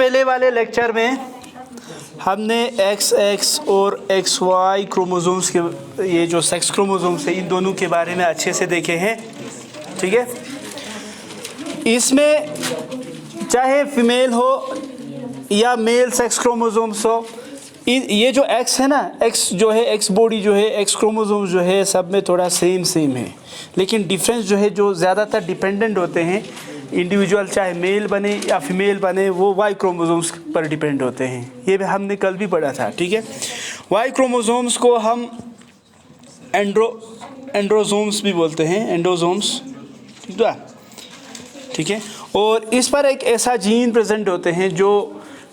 पहले वाले लेक्चर में हमने XX और XY क्रोमोसोम्स के, ये जो सेक्स क्रोमोसोम्स है, इन दोनों के बारे में अच्छे से देखे हैं। ठीक है, इसमें चाहे फीमेल हो या मेल सेक्स क्रोमोसोम्स हो, ये जो X है ना, X जो है, X बॉडी जो है, X क्रोमोसोम्स जो है, सब में थोड़ा सेम है, लेकिन डिफरेंस जो है, जो ज़्यादातर डिपेंडेंट होते हैं इंडिविजुअल, चाहे मेल बने या फीमेल बने, वो Y क्रोमोसोम्स पर डिपेंड होते हैं। ये भी हमने कल भी पढ़ा था। ठीक है, Y क्रोमोसोम्स को हम एंड्रोसोम्स भी बोलते हैं, एंडोसोम्स। ठीक है, और इस पर एक ऐसा जीन प्रेजेंट होते हैं जो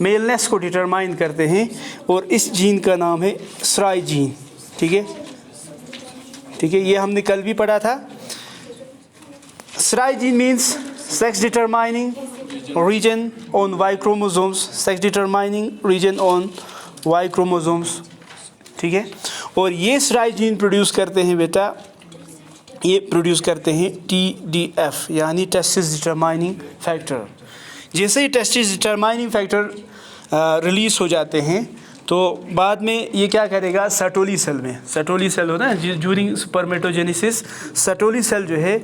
मेलनेस को डिटरमाइन करते हैं, और इस जीन का नाम है SRY जीन। ठीक है, ये हमने कल भी पढ़ा था। SRY gene means sex determining region on Y chromosomes, sex determining region on Y chromosomes। ठीक है, और ये SRY जीन प्रोड्यूस करते हैं बेटा, ये प्रोड्यूस करते हैं TDF यानी टेस्टिस डिटरमाइनिंग फैक्टर। जैसे ही टेस्टिस डिटरमाइनिंग फैक्टर रिलीज़ हो जाते हैं तो बाद में ये क्या करेगा, सटोली सेल में, सटोली सेल होता है ड्यूरिंग स्पर्मेटोजेनेसिस, सटोली सेल जो है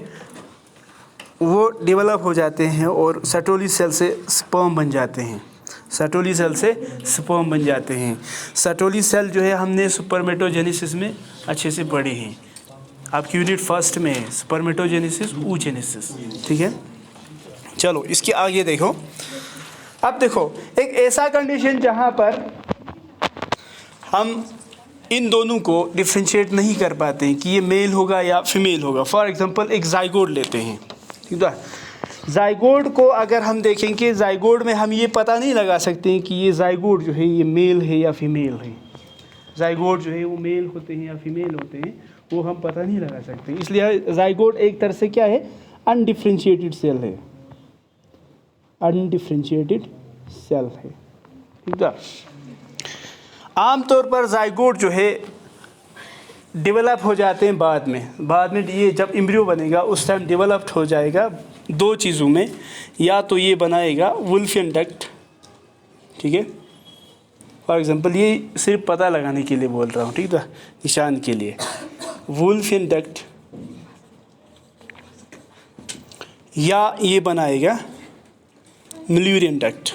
वो डेवलप हो जाते हैं और सटोली सेल से स्पर्म बन जाते हैं, सटोली सेल से स्पर्म बन जाते हैं। सटोली सेल जो है हमने स्पर्मेटोजेनेसिस में अच्छे से पढ़े हैं, आपकी यूनिट फर्स्ट में है, स्पर्मेटोजेनेसिस, oogenesis। ठीक है, चलो इसके आगे देखो। अब देखो, एक ऐसा कंडीशन जहाँ पर हम इन दोनों को डिफ्रेंशिएट नहीं कर पाते हैं कि ये मेल होगा या फीमेल होगा। फॉर एग्जांपल एक जाइगोट लेते हैं। ठीक है, जाइगोट को अगर हम देखेंगे, जाइगोट में हम ये पता नहीं लगा सकते हैं कि ये जाइगोट जो है ये मेल है या फीमेल है। जाइगोट जो है वो मेल होते हैं या फीमेल होते हैं, वो हम पता नहीं लगा सकते। इसलिए जाइगोट एक तरह से क्या है, अनडिफ्रेंशिएटेड सेल है, अनडिफ्रेंशिएटेड सेल है। ठीक है, आमतौर पर जाइगोट जो है डेवलप हो जाते हैं बाद में ये जब एम्ब्रियो बनेगा उस टाइम डेवलप्ड हो जाएगा दो चीज़ों में, या तो ये बनाएगा वुल्फियन डक्ट। ठीक है, फॉर एग्जांपल ये सिर्फ पता लगाने के लिए बोल रहा हूँ, ठीक है, निशान के लिए, वुल्फियन डक्ट, या ये बनाएगा मिल्यूरियन डक्ट,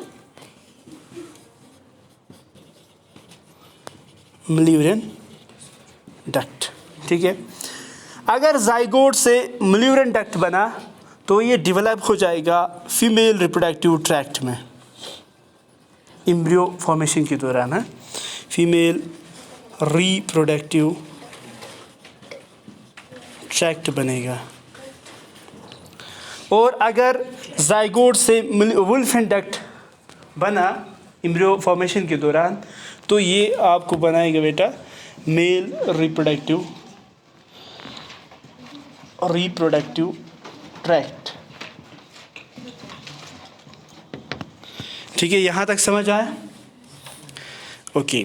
मिल्यूरियन डक्ट। ठीक है, अगर जाइगोट से मिल्यूरियन डक्ट बना तो ये डेवलप हो जाएगा फीमेल रिप्रोडक्टिव ट्रैक्ट में, एम्ब्रियो फॉर्मेशन के दौरान है, फीमेल रिप्रोडक्टिव ट्रैक्ट बनेगा। और अगर जाइगोट से वुल्फियन डक्ट बना एम्ब्रियो फॉर्मेशन के दौरान तो ये आपको बनाएगा बेटा मेल रिप्रोडक्टिव ट्रैक्ट। ठीक है, यहाँ तक समझ आया? ओके,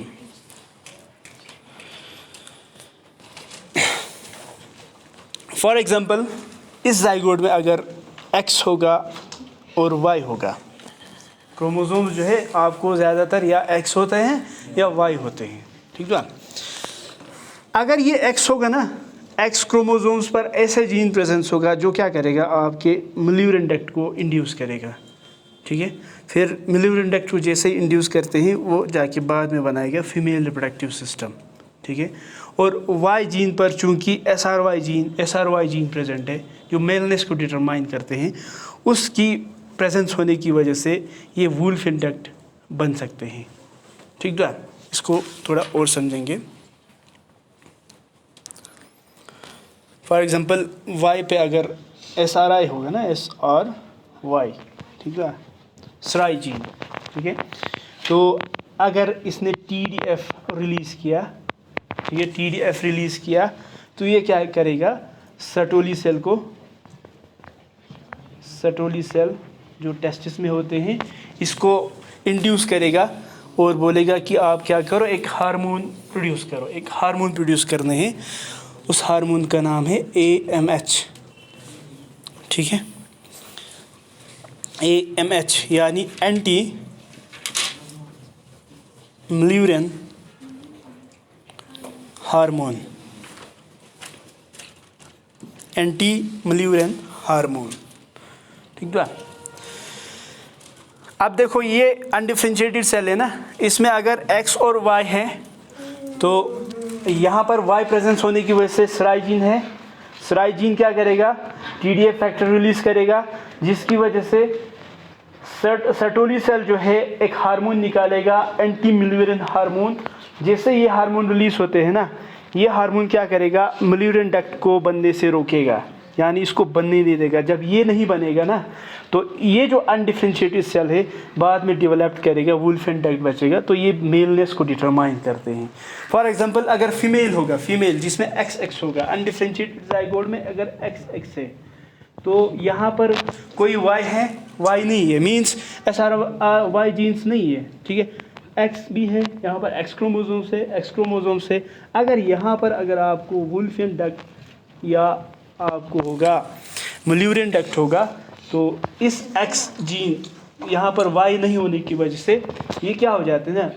फॉर एग्जांपल इस जाइगोट में अगर X होगा और Y होगा, क्रोमोसोम्स जो है आपको ज़्यादातर या X होते हैं या Y होते हैं। ठीक है, अगर ये X होगा ना, X क्रोमोसोम्स पर ऐसा जीन प्रेजेंस होगा जो क्या करेगा, आपके मिल्यूरियन डक्ट को इंड्यूस करेगा। ठीक है, फिर मिल्यूरियन डक्ट को जैसे ही इंड्यूस करते हैं वो जाके बाद में बनाएगा फीमेल रिप्रोडक्टिव सिस्टम। ठीक है, और Y जीन पर चूंकि SRY जीन प्रेजेंट है जो मेलनेस को डिटरमाइन करते हैं, उसकी प्रेजेंस होने की वजह से ये वुल्फियन डक्ट बन सकते हैं। ठीक है, इसको थोड़ा और समझेंगे। फॉर एग्जांपल Y पे अगर SRY होगा ना, SRY, ठीक है, SRY जीन। ठीक है, तो अगर इसने TDF रिलीज़ किया, ठीक है, TDF रिलीज़ किया तो ये क्या करेगा, सटोली सेल जो टेस्टिस में होते हैं इसको इंड्यूस करेगा और बोलेगा कि आप क्या करो, एक हार्मोन प्रोड्यूस करो। एक हार्मोन प्रोड्यूस करने हैं, उस हार्मोन का नाम है AMH। ठीक है, AMH यानी एंटी मुल्यूरिन हार्मोन, एंटी मुल्यूरिन हार्मोन। ठीक है। अब देखो ये अनडिफरेंशिएटेड सेल है ना, इसमें अगर X और Y है तो यहाँ पर Y प्रेजेंस होने की वजह से सेराइजीन है। सेराइजीन क्या करेगा, TDF फैक्टर रिलीज करेगा, जिसकी वजह से सर्टोली सेल जो है एक हार्मोन निकालेगा, एंटी मुल्यूरिन हार्मोन। जैसे ये हार्मोन रिलीज होते हैं ना, ये हार्मोन क्या करेगा, मुल्यूरिन डक्ट को बनने से रोकेगा, यानी इसको बनने नहीं देगा। जब ये नहीं बनेगा ना, तो ये जो अनडिफरेंशिएटेड सेल है बाद में डेवलप करेगा, वुल्फेन डक्ट बचेगा। तो ये मेलनेस को डिटरमाइन करते हैं। फॉर एग्जांपल अगर फीमेल होगा, फीमेल जिसमें XX होगा, अनडिफरेंशिएटेड जाइगोट में अगर XX है, तो यहाँ पर कोई Y है, Y नहीं है, मीन्स SRY जीन्स नहीं है। ठीक है, X भी है, यहाँ पर X क्रोमोसोम से, X क्रोमोसोम से। अगर यहाँ पर अगर आपको वुल्फेन डक्ट या आपको होगा मुल्यूरिन डक्ट होगा, तो इस X जीन यहाँ पर Y नहीं होने की वजह से ये क्या हो जाते हैं ना,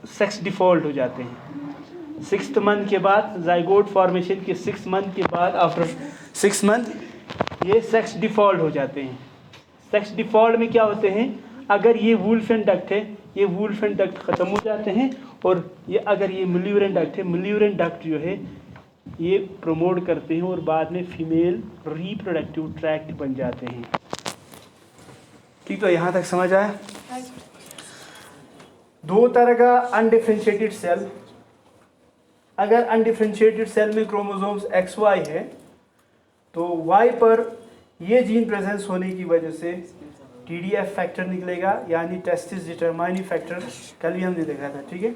सेक्स डिफ़ॉल्ट हो जाते हैं। 6th मंथ के बाद, जाइगोट फॉर्मेशन के 6 मंथ के बाद, आफ्टर 6 मंथ ये सेक्स डिफ़ॉल्ट हो जाते हैं। सेक्स डिफ़ॉल्ट में क्या होते हैं, अगर ये वुल्फेन डक्ट है, ये वुल्फेन डक्ट ख़त्म हो जाते हैं, और ये अगर ये मुल्यूरिन डक्ट है, मुल्यूरिन डक्ट जो है ये प्रमोट करते हैं और बाद में फीमेल रिप्रोडक्टिव ट्रैक्ट बन जाते हैं। ठीक, तो यहाँ तक समझ आया। दो तरह का अनडिफरेंशिएटेड सेल। अगर अनडिफरेंशिएटेड सेल में क्रोमोसोम्स XY है, तो Y पर ये जीन प्रेजेंस होने की वजह से TDF फैक्टर निकलेगा, यानी टेस्टिस डिटरमाइनिंग फैक्टर, कल भी हमने देखा था। ठीक है,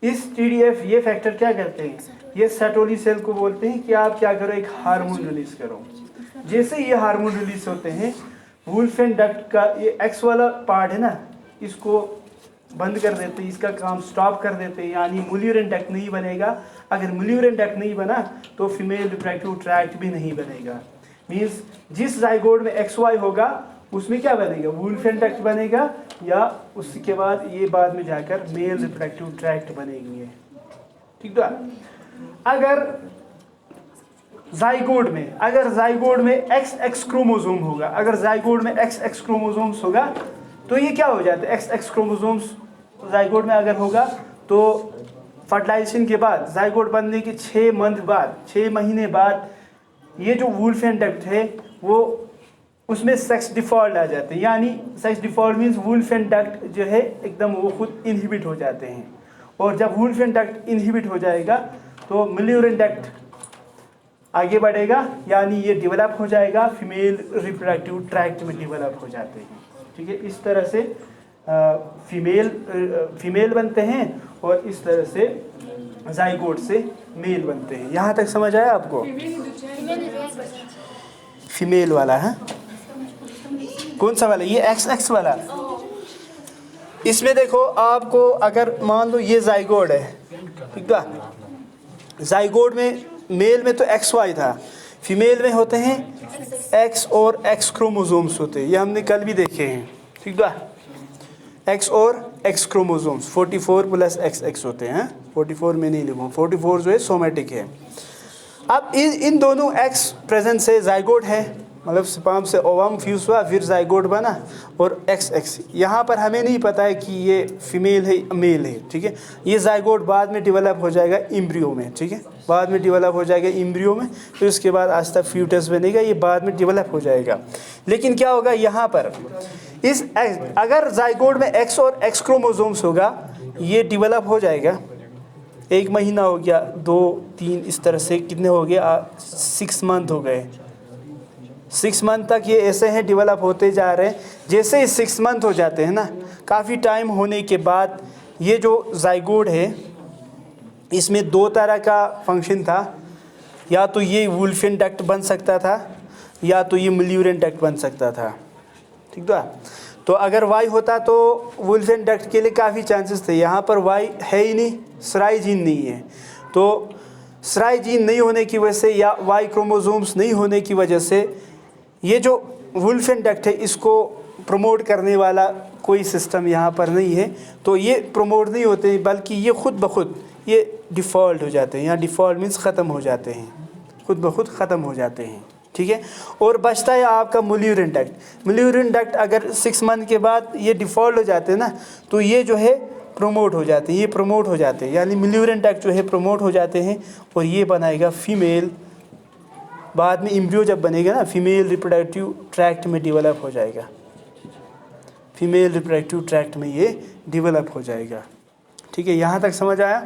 इस TDF ये फैक्टर क्या करते हैं, ये सर्टोली सेल को बोलते हैं कि आप क्या करो, एक हार्मोन रिलीज करो। जैसे ये हार्मोन रिलीज होते हैं, वुल्फेन डक्ट का ये X वाला पार्ट है ना, इसको बंद कर देते हैं, इसका काम स्टॉप कर देते हैं, यानी मुल्यूरिन डक्ट नहीं बनेगा। अगर मुल्यूरिन डक्ट नहीं बना तो फीमेल रिप्रोडक्टिव ट्रैक्ट भी नहीं बनेगा। मीन्स जिस जाइगोट में XY होगा उसमें क्या बनेगा, वुल्फेन डक्ट बनेगा, या उसके बाद ये बाद में जाकर मेल रिप्रोडक्टिव ट्रैक्ट बनेंगे। ठीक है। अगर जाइगोट में XX क्रोमोसोम होगा, अगर जाइगोट में XX क्रोमोसोम्स होगा, तो ये क्या हो जाता है, XX क्रोमोसोम्स जाइगोट में अगर होगा, तो फर्टिलाइजेशन के बाद, जाइगोट बनने के 6 मंथ बाद, 6 महीने बाद, ये जो वुल्फेन डक्ट है वो उसमें सेक्स डिफ़ॉल्ट आ जाते हैं। यानी सेक्स डिफ़ॉल्ट मीन्स वुल्फेन डक्ट जो है एकदम वो खुद इनहिबिट हो जाते हैं। और जब वुल्फेन डक्ट इनहिबिट हो जाएगा तो मुल्यूरिन डक्ट आगे बढ़ेगा, यानी ये डेवलप हो जाएगा, फीमेल रिप्रोडक्टिव ट्रैक्ट में डेवलप हो जाते हैं। ठीक है, इस तरह से फीमेल बनते हैं और इस तरह से जाइगोट से मेल बनते हैं। यहाँ तक समझ आया आपको? फीमेल वाला है, कौन सा वाला, ये XX वाला। इसमें देखो आपको, अगर मान लो ये जाइगोट है, ठीक है, जाइगोट में मेल में तो XY था, फीमेल में होते हैं X और X क्रोमोसोम्स होते हैं, ये हमने कल भी देखे हैं। ठीक है, X और X क्रोमोसोम्स 44 प्लस XX होते हैं। 44 में नहीं लिखूँ, 44 जो है सोमेटिक है। अब इन दोनों X प्रेजेंट से जाइगोट है, मतलब स्पर्म से ओवम फ्यूज हुआ, फिर जाइगोट बना, और XX यहाँ पर हमें नहीं पता है कि ये फीमेल है मेल है। ठीक है, ये जाइगोट बाद में डेवलप हो जाएगा एम्ब्रियो में। ठीक है, बाद में डेवलप हो जाएगा एम्ब्रियो में, फिर उसके बाद आज तक फ्यूटस बनेगा, ये बाद में डेवलप हो जाएगा। लेकिन क्या होगा यहाँ पर, अगर जाइगोट में X और X क्रोमोसोम्स होगा, ये डेवलप हो जाएगा, 1 महीना हो गया, 2, 3, इस तरह से कितने हो गए, 6 मंथ हो गए। 6 मंथ तक ये ऐसे हैं, डेवलप होते जा रहे हैं। जैसे ही 6 मंथ हो जाते हैं ना, काफ़ी टाइम होने के बाद ये जो जाइगोट है, इसमें 2 तरह का फंक्शन था, या तो ये वुल्फेन डक्ट बन सकता था, या तो ये मुल्यूरिन डक्ट बन सकता था। ठीक है, तो अगर Y होता तो वुल्फेन डक्ट के लिए काफ़ी चांसेस थे। यहाँ पर Y है ही नहीं, सराई जीन नहीं है, तो सराई जीन नहीं होने की वजह से या Y क्रोमोसोम्स नहीं होने की वजह से ये जो वुल्फेन डक्ट है इसको प्रमोट करने वाला कोई सिस्टम यहाँ पर नहीं है, तो ये प्रमोट नहीं होते हैं, बल्कि ये ख़ुद ब खुद ये डिफ़ॉल्ट हो जाते हैं। यहाँ डिफ़ॉल्ट मीन्स ख़त्म हो जाते हैं, ख़ुद ब खुद ख़त्म हो जाते हैं। ठीक है। और बचता है आपका मुल्यूरिन डक्ट। मुल्यूरिन डक्ट अगर 6 मंथ के बाद ये डिफ़ॉल्ट हो जाते हैं ना, तो ये जो है प्रमोट हो जाते हैं, ये प्रमोट हो जाते हैं, यानी मुल्यूरिन डक्ट जो है प्रमोट हो जाते हैं और ये बनाएगा फीमेल। बाद में एम्ब्रियो जब बनेगा ना, फीमेल रिप्रोडक्टिव ट्रैक्ट में डेवलप हो जाएगा, फीमेल रिप्रोडक्टिव ट्रैक्ट में ये डेवलप हो जाएगा। ठीक है, यहाँ तक समझ आया।